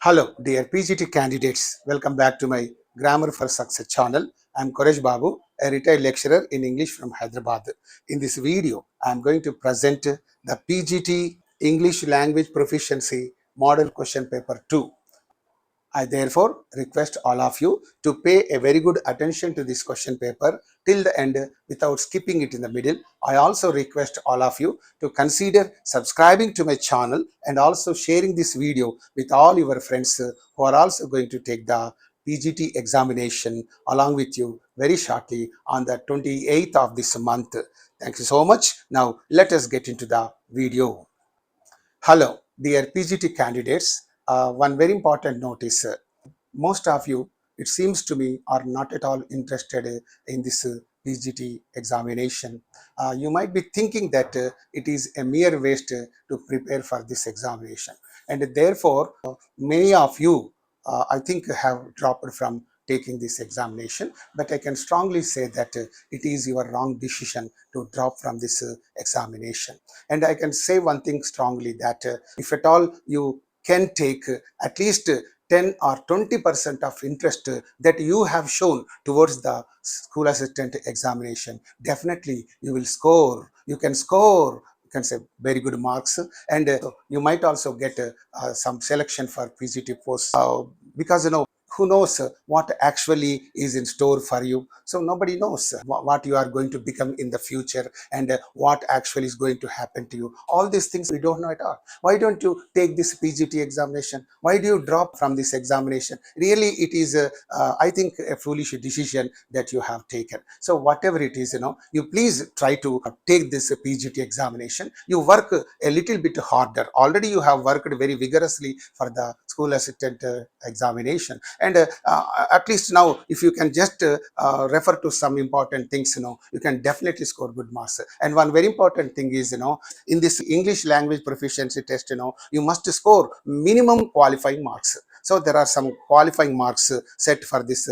Hello, dear PGT candidates. Welcome back to my Grammar for Success channel. I'm Koresh Babu, a retired lecturer in English from Hyderabad. In this video, I'm going to present the PGT English Language Proficiency Model Question Paper 2. I therefore request all of you to pay a very good attention to this question paper till the end without skipping it in the middle. I also request all of you to consider subscribing to my channel and also sharing this video with all your friends who are also going to take the PGT examination along with you very shortly on the 28th of this month. Thank you so much. Now let us get into the video. Hello, dear PGT candidates. One very important note is most of you, it seems to me, are not at all interested in this PGT examination. You might be thinking that it is a mere waste to prepare for this examination. And therefore, many of you, I think, have dropped from taking this examination. But I can strongly say that it is your wrong decision to drop from this examination. And I can say one thing strongly that if at all you can take at least 10 or 20% of interest that you have shown towards the school assistant examination, definitely you will score. You can score, you can say, very good marks, and you might also get some selection for PGT posts because who knows what actually is in store for you. So nobody knows what you are going to become in the future and what actually is going to happen to you. All these things we don't know at all. Why don't you take this PGT examination? Why do you drop from this examination? Really, it is I think a foolish decision that you have taken. So whatever it is, you please try to take this PGT examination. You work a little bit harder. Already you have worked very vigorously for the school assistant examination, and at least now if you can just refer to some important things, you can definitely score good marks. And one very important thing is, in this English language proficiency test, you must score minimum qualifying marks. So there are some qualifying marks set for this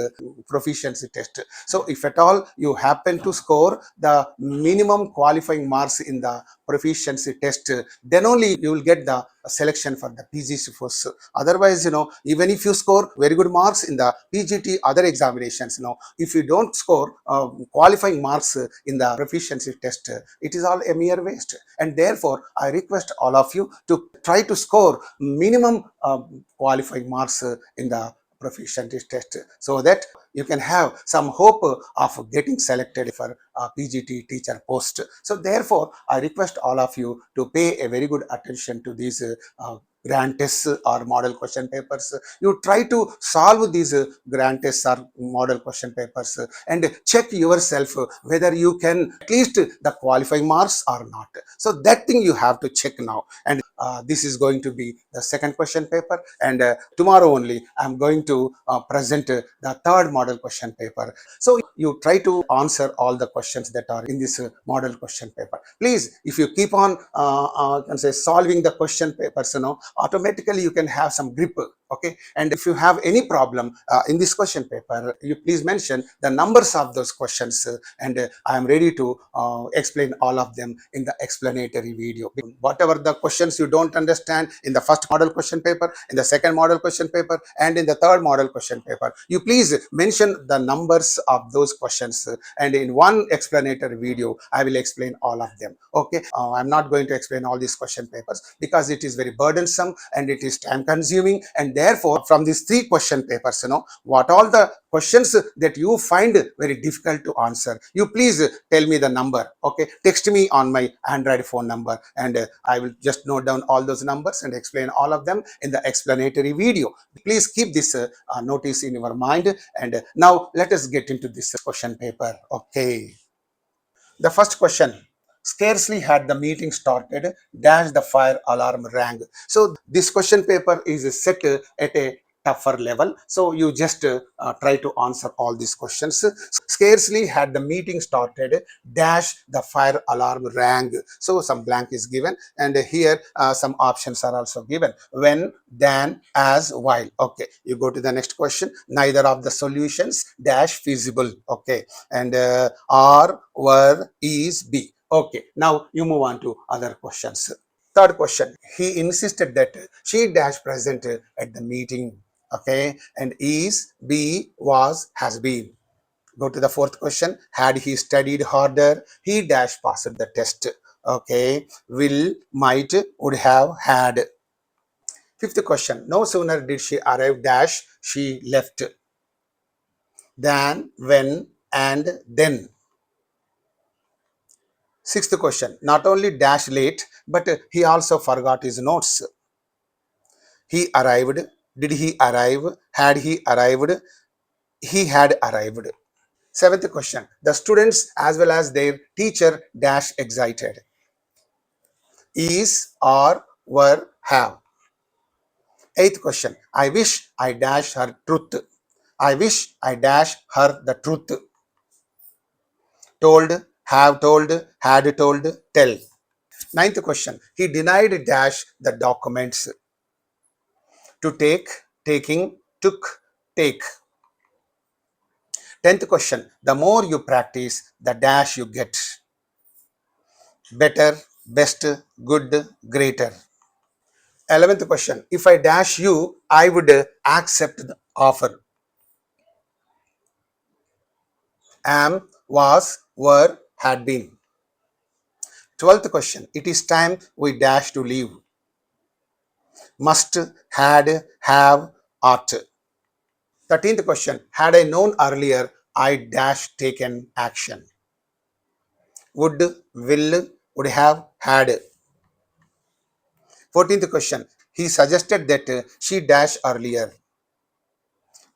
proficiency test. So if at all you happen to score the minimum qualifying marks in the proficiency test, then only you will get the selection for the PGC post. Otherwise, even if you score very good marks in the PGT other examinations, if you don't score qualifying marks in the proficiency test, it is all a mere waste. And therefore, I request all of you to try to score minimum qualifying marks in the proficiency test, so that you can have some hope of getting selected for a PGT teacher post. So therefore, I request all of you to pay a very good attention to these grand tests or model question papers. You try to solve these grand tests or model question papers and check yourself whether you can at least the qualifying marks or not. So that thing you have to check now. And this is going to be the second question paper, and tomorrow only I'm going to present the third model question paper. So you try to answer all the questions that are in this model question paper. Please, if you keep on can say solving the question papers, automatically you can have some grip. Okay, and if you have any problem in this question paper, you please mention the numbers of those questions, and I am ready to explain all of them in the explanatory video. Whatever the questions you don't understand in the first model question paper, in the second model question paper, and in the third model question paper, you please mention the numbers of those questions, and in one explanatory video I will explain all of them. Okay, I'm not going to explain all these question papers because it is very burdensome and it is time consuming. And therefore, from these three question papers, what all the questions that you find very difficult to answer, you please tell me the number. Okay, text me on my Android phone number, and I will just note down all those numbers and explain all of them in the explanatory video. Please keep this notice in your mind. And now let us get into this question paper. Okay, the first question: scarcely had the meeting started, dash the fire alarm rang. So this question paper is set at a tougher level. So you just try to answer all these questions. Scarcely had the meeting started, dash the fire alarm rang. So some blank is given, and here some options are also given: when, then, as, while. Okay, you go to the next question: neither of the solutions dash feasible. Okay, and are, were, is, be. Okay, now you move on to other questions. Third question, he insisted that she dash present at the meeting. Okay, and is, be, was, has been. Go to the fourth question, had he studied harder, he dash passed the test. Okay, will, might, would have, had. Fifth question, no sooner did she arrive dash, she left, than, when, and then. Sixth question, not only dash late, but he also forgot his notes. He arrived, did he arrive, had he arrived, he had arrived. Seventh question, the students as well as their teacher dash excited. Is, or, were, have. Eighth question, I wish I dash her truth. I wish I dash her the truth. Told, have told, had told, tell. Ninth question, he denied dash the documents. To take, taking, took, take. 10th question, the more you practice, the dash you get. Better, best, good, greater. 11th question, if I dash you, I would accept the offer. Am, was, were, had been. 12th question, it is time we dash to leave. Must, had, have, ought. 13th question, had I known earlier, I dash taken action. Would, will, would have, had. 14th question, he suggested that she dash earlier.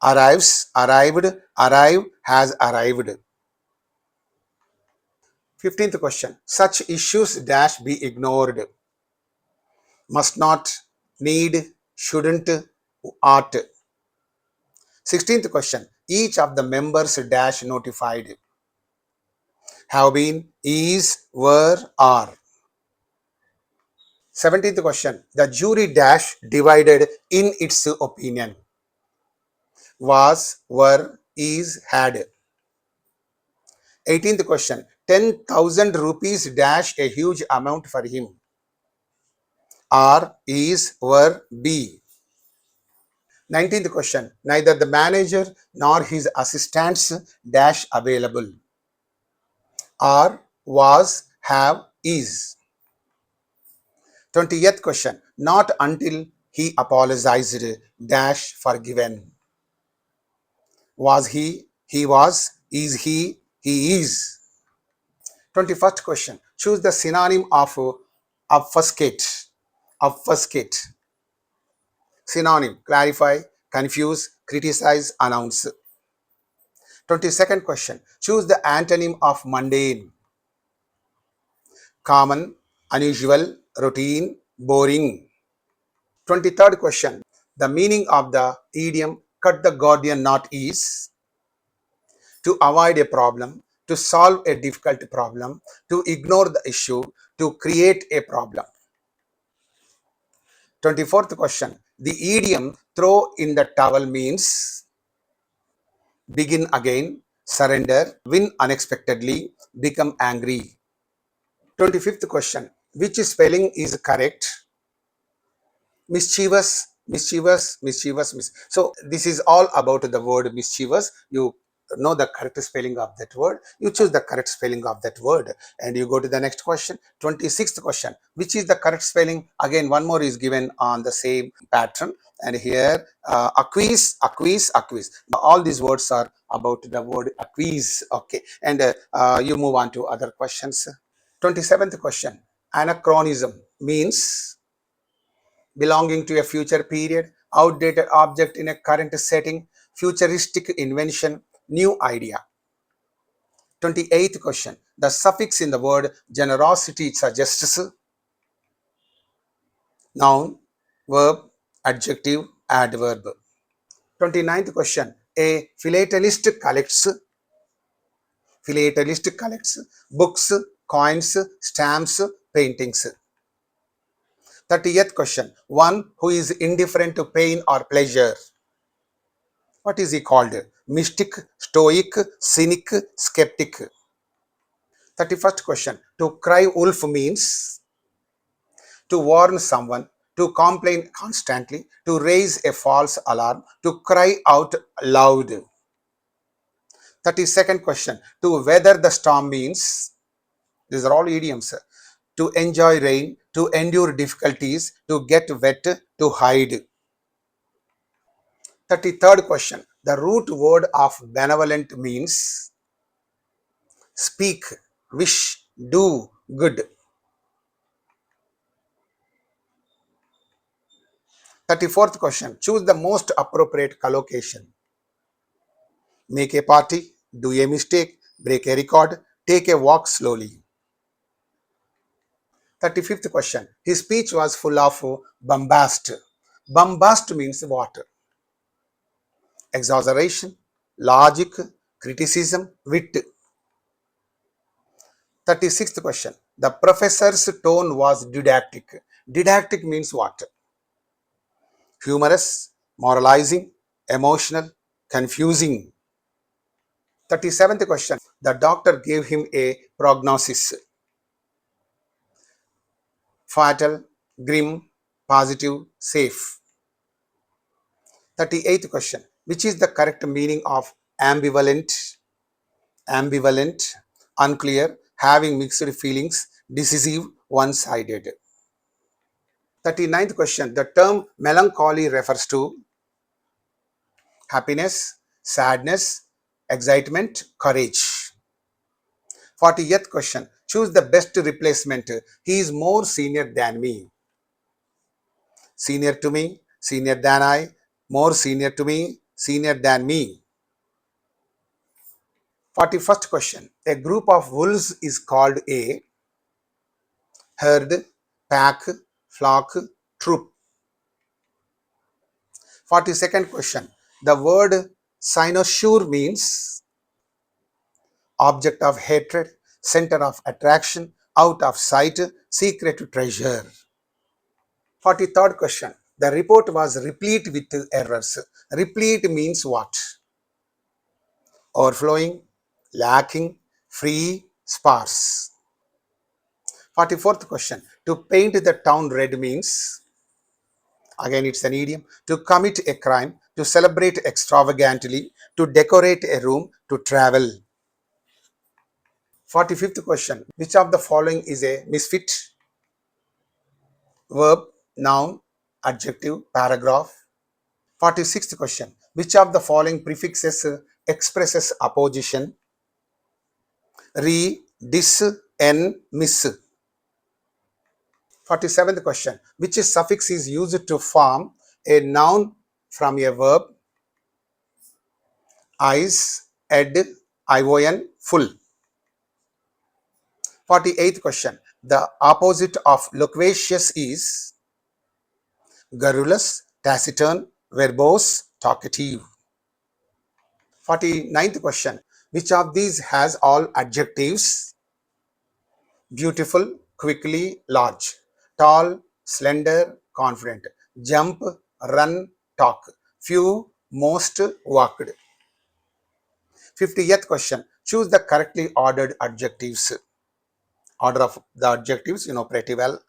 Arrives, arrived, arrive, has arrived. 15th question, such issues dash be ignored. Must not, need, shouldn't, ought. 16th question, each of the members dash notified. Have been, is, were, are. 17th question, the jury dash divided in its opinion. Was, were, is, had. 18th question, 10,000 rupees dash a huge amount for him. Are, is, were, be. 19th question, neither the manager nor his assistants dash available. Are, was, have, is. 20th question, not until he apologized dash forgiven. Was he was, is he is. 21st question, choose the synonym of obfuscate. Obfuscate. Synonym, clarify, confuse, criticize, announce. 22nd question, choose the antonym of mundane. Common, unusual, routine, boring. 23rd question, the meaning of the idiom cut the Gordian knot is to avoid a problem, to solve a difficult problem, to ignore the issue, to create a problem. 24th question, the idiom throw in the towel means begin again, surrender, win unexpectedly, become angry. 25th question, which spelling is correct? Mischievous, mischievous, mischievous. So this is all about the word mischievous. You know the correct spelling of that word. You choose the correct spelling of that word and you go to the next question. 26th question, which is the correct spelling? Again, one more is given on the same pattern. And here, acquise, acquise, acquise. All these words are about the word acquise. Okay. And you move on to other questions. 27th question, anachronism means belonging to a future period, outdated object in a current setting, futuristic invention, new idea. 28th question, the suffix in the word generosity suggests noun, verb, adjective, adverb. 29th question, a philatelist collects books, coins, stamps, paintings. 30th question, one who is indifferent to pain or pleasure. What is he called? Mystic, stoic, cynic, skeptic. 31st question, to cry wolf means to warn someone, to complain constantly, to raise a false alarm, to cry out loud. 32nd question, to weather the storm means, these are all idioms, to enjoy rain, to endure difficulties, to get wet, to hide. 33rd question, the root word of benevolent means speak, wish, do good. 34th question, choose the most appropriate collocation. Make a party, do a mistake, break a record, take a walk slowly. 35th question, his speech was full of bombast. Bombast means what? Exaggeration, logic, criticism, wit. 36th question, the professor's tone was didactic. Didactic means what? Humorous, moralizing, emotional, confusing. 37th question, the doctor gave him a prognosis. Fatal, grim, positive, safe. 38th question, which is the correct meaning of ambivalent? Ambivalent, unclear, having mixed feelings, decisive, one-sided. 39th question, the term melancholy refers to happiness, sadness, excitement, courage. 40th question, choose the best replacement. He is more senior than me. Senior to me, senior than I, more senior to me, senior than me. 41st question, a group of wolves is called a herd, pack, flock, troop. 42nd question, the word cynosure means object of hatred, center of attraction, out of sight, secret treasure. 43rd question, the report was replete with errors. Replete means what? Overflowing, lacking, free, sparse. 44th question, to paint the town red means, again it's an idiom, to commit a crime, to celebrate extravagantly, to decorate a room, to travel. 45th question, which of the following is a misfit? Verb, noun, adjective, paragraph. 46th question, which of the following prefixes expresses opposition? Re, dis, en, miss. 47th question, which suffix is used to form a noun from a verb? Eyes, ed, ion, full. 48th question, the opposite of loquacious is garrulous, taciturn, verbose, talkative. 49th question, which of these has all adjectives? Beautiful, quickly, large, tall, slender, confident, jump, run, talk, few, most, walked. 50th question, choose the correctly ordered adjectives. Order of the adjectives, you know pretty well.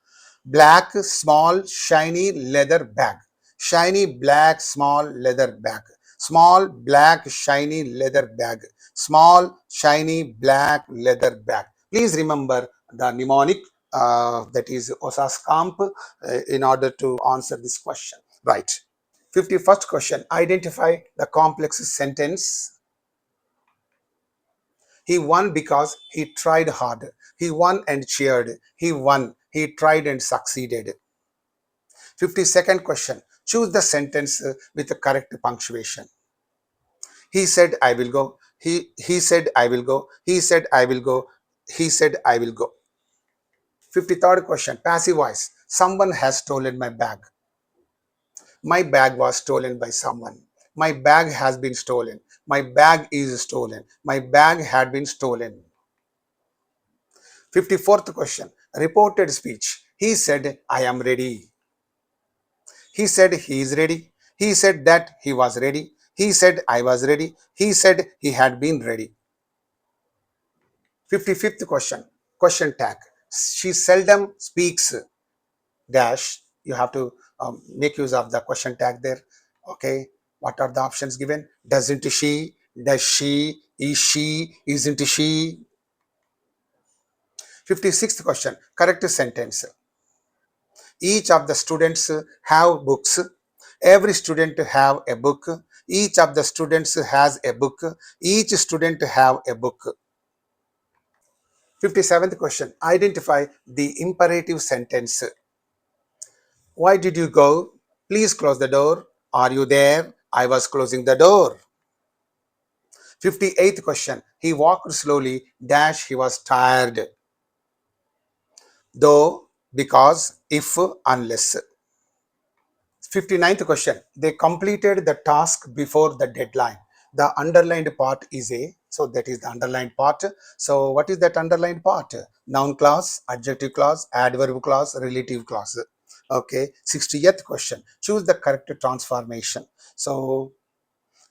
Black, small, shiny, leather bag. Shiny, black, small, leather bag. Small, black, shiny, leather bag. Small, shiny, black, leather bag. Please remember the mnemonic, that is Osaskamp, in order to answer this question. Right. 51st question, identify the complex sentence. He won because he tried hard. He won and cheered. He won. He tried and succeeded. 52nd question, choose the sentence with the correct punctuation. He said, I will go. He said, I will go. He said, I will go. He said, I will go. 53rd question, passive voice. Someone has stolen my bag. My bag was stolen by someone. My bag has been stolen. My bag is stolen. My bag had been stolen. 54th question, reported speech. He said, I am ready. He said he is ready. He said that he was ready. He said I was ready. He said he had been ready. 55th question, question tag. She seldom speaks. dash. You have to make use of the question tag there. Okay, what are the options given? Doesn't she, does she, is she, isn't she? 56th question, correct sentence. Each of the students have books. Every student have a book. Each of the students has a book. Each student have a book. 57th question, identify the imperative sentence. Why did you go? Please close the door. Are you there? I was closing the door. 58th question, he walked slowly, dash, he was tired. Though, because, if, unless. 59th question, they completed the task before the deadline. The underlined part is A, so that is the underlined part. So what is that underlined part? Noun clause, adjective clause, adverb clause, relative clause. Okay, 60th question, choose the correct transformation. So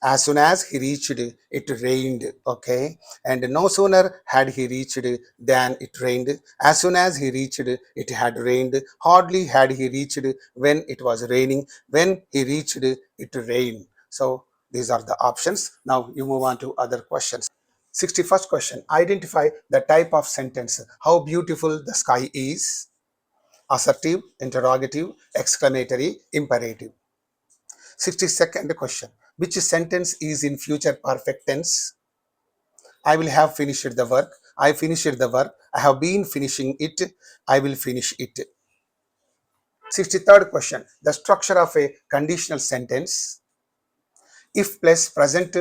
as soon as he reached, it rained. Okay, and no sooner had he reached than it rained. As soon as he reached, it had rained. Hardly had he reached when it was raining. When he reached, it rained. So these are the options. Now you move on to other questions. 61st question, identify the type of sentence. How beautiful the sky is. Assertive, interrogative, exclamatory, imperative. 62nd question, which sentence is in future perfect tense? I will have finished the work. I finished the work. I have been finishing it. I will finish it. 63rd question, the structure of a conditional sentence. If plus present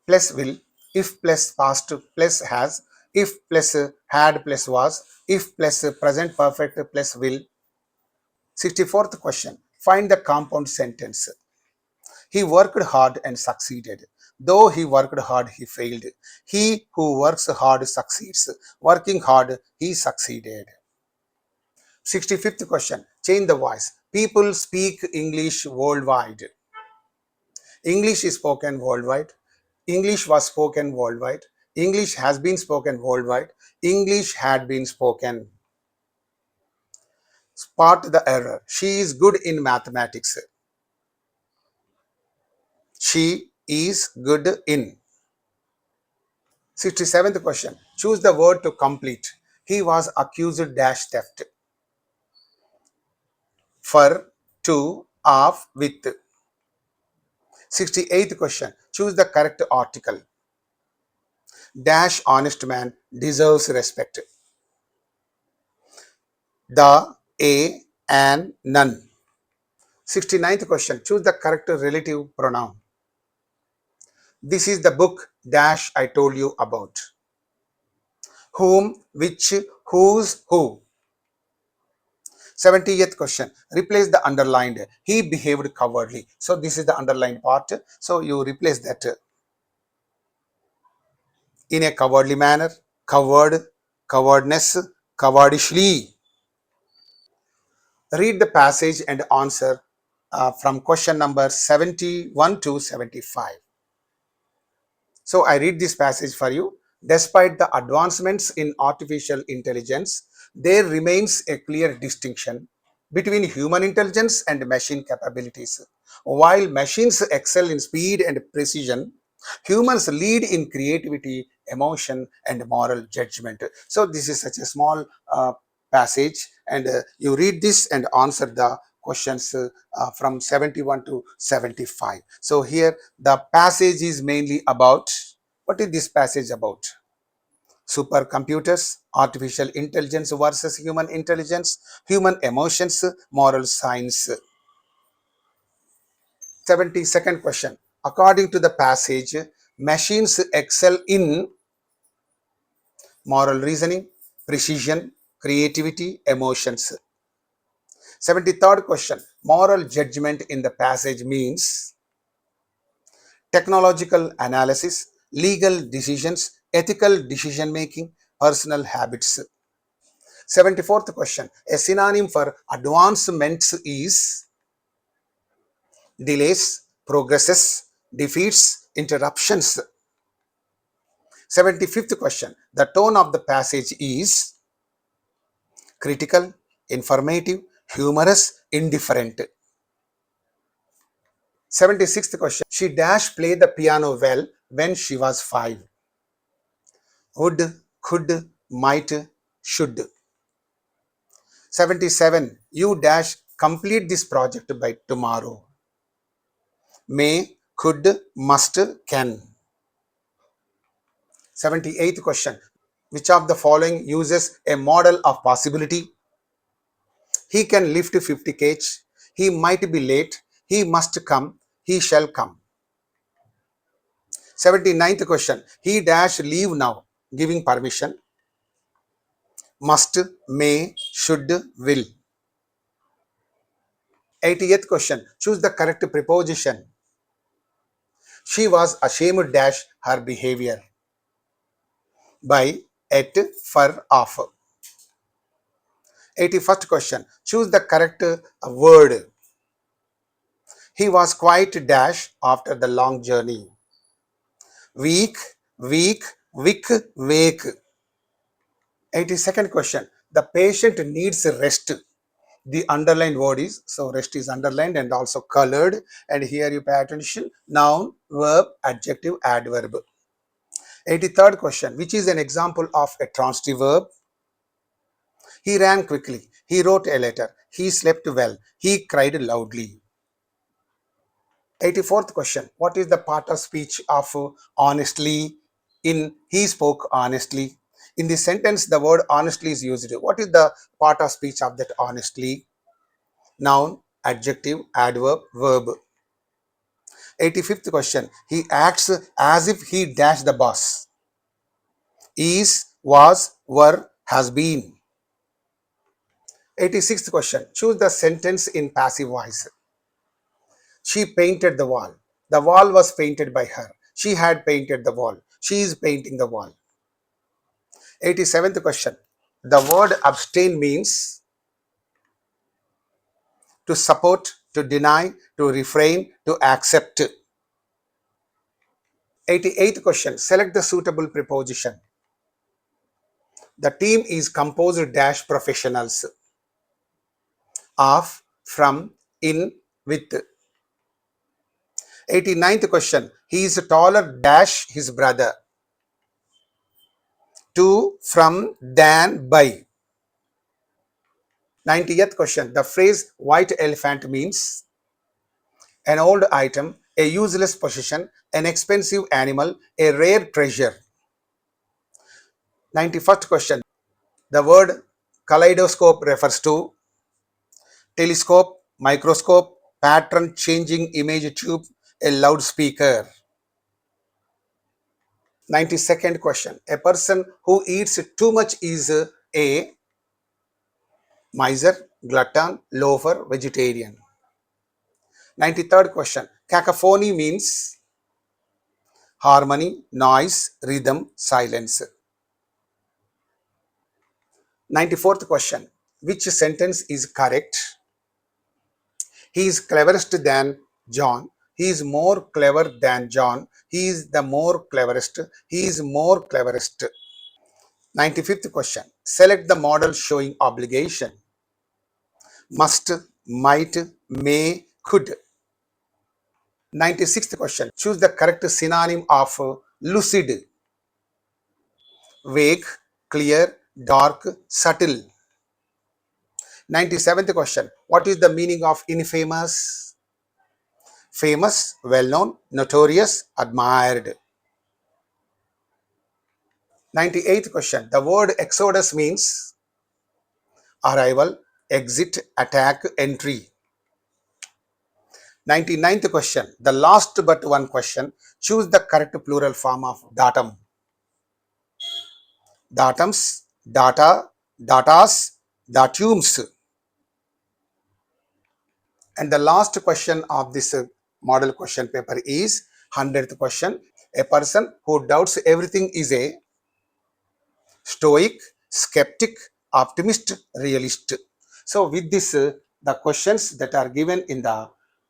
plus will, if plus past plus has, if plus had plus was, if plus present perfect plus will. 64th question, find the compound sentence. He worked hard and succeeded. Though he worked hard, he failed. He who works hard succeeds. Working hard, he succeeded. 65th question, change the voice. People speak English worldwide. English is spoken worldwide. English was spoken worldwide. English has been spoken worldwide. English had been spoken. Spot the error. She is good in mathematics. She is good in. 67th question. Choose the word to complete. He was accused dash theft. For, to, of, with. 68th question. Choose the correct article. Dash honest man deserves respect. The, a, and none. 69th question. Choose the correct relative pronoun. This is the book dash I told you about. Whom, which, whose, who. 70th question, replace the underlined. He behaved cowardly. So this is the underlined part. So you replace that in a cowardly manner, coward, cowardness, cowardishly. Read the passage and answer from question number 71 to 75. So I read this passage for you. Despite the advancements in artificial intelligence, there remains a clear distinction between human intelligence and machine capabilities. While machines excel in speed and precision, humans lead in creativity, emotion, and moral judgment. So this is such a small passage, and you read this and answer the questions from 71 to 75. So here the passage is mainly about, what is this passage about? Supercomputers, artificial intelligence versus human intelligence, human emotions, moral science. 72nd question. According to the passage, machines excel in moral reasoning, precision, creativity, emotions. 73rd question. Moral judgment in the passage means technological analysis, legal decisions, ethical decision making, personal habits. 74th question. A synonym for advancements is delays, progresses, defeats, interruptions. 75th question. The tone of the passage is critical, informative, humorous, indifferent. 76th question. She dash play the piano well when she was 5. Would, could, might, should. 77. You dash complete this project by tomorrow. May, could, must, can. 78th question. Which of the following uses a model of possibility? He can lift 50 kg. He might be late. He must come. He shall come. 79th question. He dash leave now, giving permission. Must, may, should, will. 80th question. Choose the correct preposition. She was ashamed dash her behavior. By, at, for, of. 81st question. Choose the correct word. He was quite dash after the long journey. Weak, weak, wick, wake. 82nd question. The patient needs rest. The underlined word is, so rest is underlined and also colored, and here you pay attention. Noun, verb, adjective, adverb. 83rd question. Which is an example of a transitive verb? He ran quickly. He wrote a letter. He slept well. He cried loudly. 84th question. What is the part of speech of honestly? In he spoke honestly. In the sentence, the word honestly is used. What is the part of speech of that honestly? Noun, adjective, adverb, verb. 85th question. He acts as if he dashed the boss. Is, was, were, has been. 86th question. Choose the sentence in passive voice. She painted the wall. The wall was painted by her. She had painted the wall. She is painting the wall. 87th question. The word abstain means to support, to deny, to refrain, to accept. 88th question. Select the suitable preposition. The team is composed dash professionals. Of, from, in, with. 89th question. He is taller dash his brother. To, from, than, by. 90th question. The phrase white elephant means an old item, a useless possession, an expensive animal, a rare treasure. 91st question. The word kaleidoscope refers to telescope, microscope, pattern changing image tube, a loudspeaker. 92nd question. A person who eats too much is a miser, glutton, loafer, vegetarian. 93rd question. Cacophony means harmony, noise, rhythm, silence. 94th question. Which sentence is correct? He is cleverest than John. He is more clever than John. He is the more cleverest. He is more cleverest. 95th question. Select the model showing obligation. Must, might, may, could. 96th question. Choose the correct synonym of lucid. Vague, clear, dark, subtle. 97th question. What is the meaning of infamous? Famous, well-known, notorious, admired. 98th question. The word exodus means arrival, exit, attack, entry. 99th question. The last but one question. Choose the correct plural form of datum. Datums, data, datas, datums. And the last question of this model question paper is 100th question. A person who doubts everything is a stoic, skeptic, optimist, realist. So with this, the questions that are given in the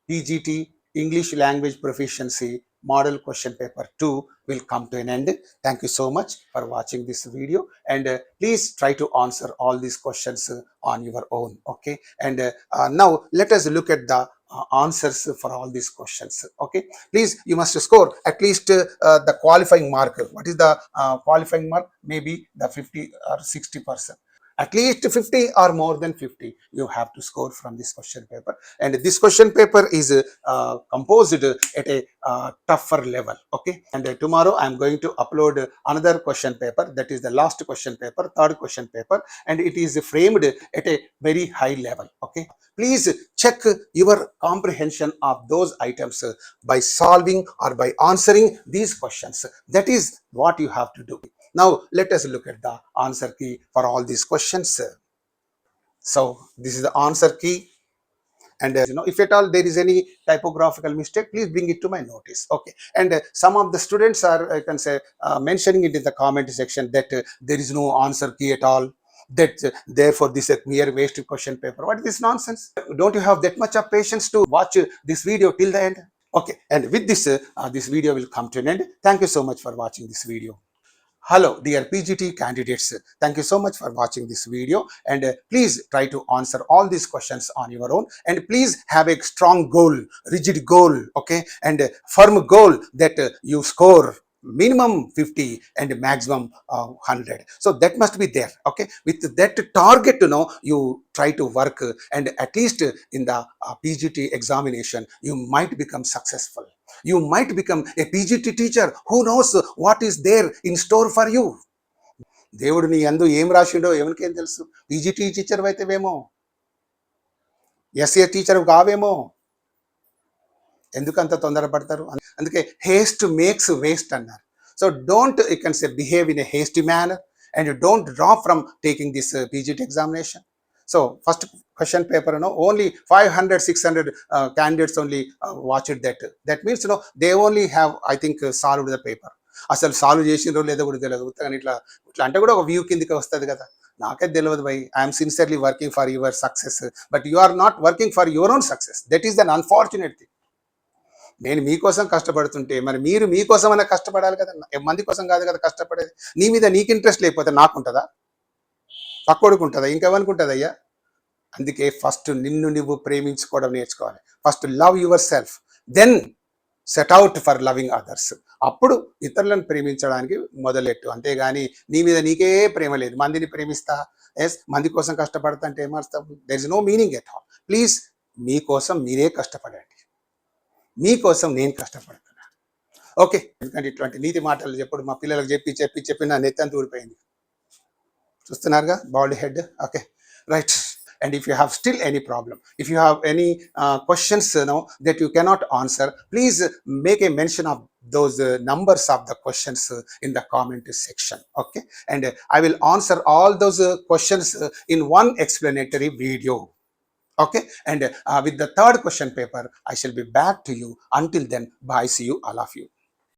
PGT English Language Proficiency model question paper 2 will come to an end. Thank you so much for watching this video, and please try to answer all these questions on your own. Okay, and now let us look at the answers for all these questions. Okay, please, you must score at least the qualifying mark. What is the qualifying mark? Maybe the 50 or 60%. At least 50 or more than 50 you have to score from this question paper, and this question paper is composed at a tougher level. Okay, and tomorrow I am going to upload another question paper, that is the last question paper, third question paper, and it is framed at a very high level. Okay, please check your comprehension of those items by solving or by answering these questions. That is what you have to do. Now let us look at the answer key for all these questions. So this is the answer key, and if at all there is any typographical mistake, please bring it to my notice. Okay, and some of the students are, I can say, mentioning it in the comment section that there is no answer key at all, that therefore this is a mere waste question paper. What is this nonsense? Don't you have that much of patience to watch this video till the end? Okay, and with this this video will come to an end. Thank you so much for watching this video. Hello dear PGT candidates, thank you so much for watching this video, and please try to answer all these questions on your own, and please have a strong goal, rigid goal, okay, and firm goal that you score minimum 50 and maximum 100. So that must be there. Okay, with that target, you try to work, and at least in the PGT examination you might become successful. You might become a PGT teacher. Who knows what is there in store for you? దేవుడు నీ యందు ఏం రాసిండో ఎవరికేం తెలుసు? PGT teacher అయితేవేమో, SA teacher కావేమో. ఎందుకంత తొందరపడతారు? అందుకే హేస్ట్ మేక్స్ వేస్ట్ అన్నారు. So don't, you can say, behave in a hasty manner, and you don't drop from taking this PGT examination. So first question paper, only 500 600 candidates only watched that. That means they only have, I think, solved the paper. అసలు solve చేసిండ్రో లేదో కూడా తెలియదు. కానీ ఇట్లా ఇట్లా అంటే కూడా ఒక వ్యూ కిందకి వస్తుంది కదా. నాకే తెలియదు భయ్. I'm sincerely working for your success, but you are not working for your own success. That is than unfortunate thing. నేను మీకోసం కష్టపడుతుంటే మరి మీరు మీకోసమైనా కష్టపడాలి కదా. మంది కోసం కాదు కదా కష్టపడేది. నీ మీద నీకు ఇంట్రెస్ట్ లేకపోతే నాకుంటుందా? పక్కోడికి ఉంటుందా? ఇంకెవరికి ఉంటుంది అయ్యా? అందుకే ఫస్ట్ నిన్ను నువ్వు ప్రేమించుకోవడం నేర్చుకోవాలి. First love yourself, then set out for loving others. అప్పుడు ఇతరులను ప్రేమించడానికి మొదలెట్టు. అంతేగాని నీ మీద నీకే ప్రేమ లేదు, మందిని ప్రేమిస్తా, ఎస్ మంది కోసం కష్టపడతా అంటే ఏమర్థం? There is no meaning at all. Please మీకోసం మీరే కష్టపడండి. మీకోసం నేను కష్టపడుతున్నా. ఓకే, ఎందుకంటే ఇట్లాంటి నీతి మాటలు చెప్పుడు మా పిల్లలకు చెప్పి నా నెత్తంత ఊడిపోయింది. చూస్తున్నారుగా bald head. Okay, right. And if you have still any problem, if you have any questions that you cannot answer, please make a mention of those numbers of the questions in the comment section. Okay, and I will answer all those questions in one explanatory video. Okay, and with the third question paper I shall be back to you. Until then, bye, see you all of you.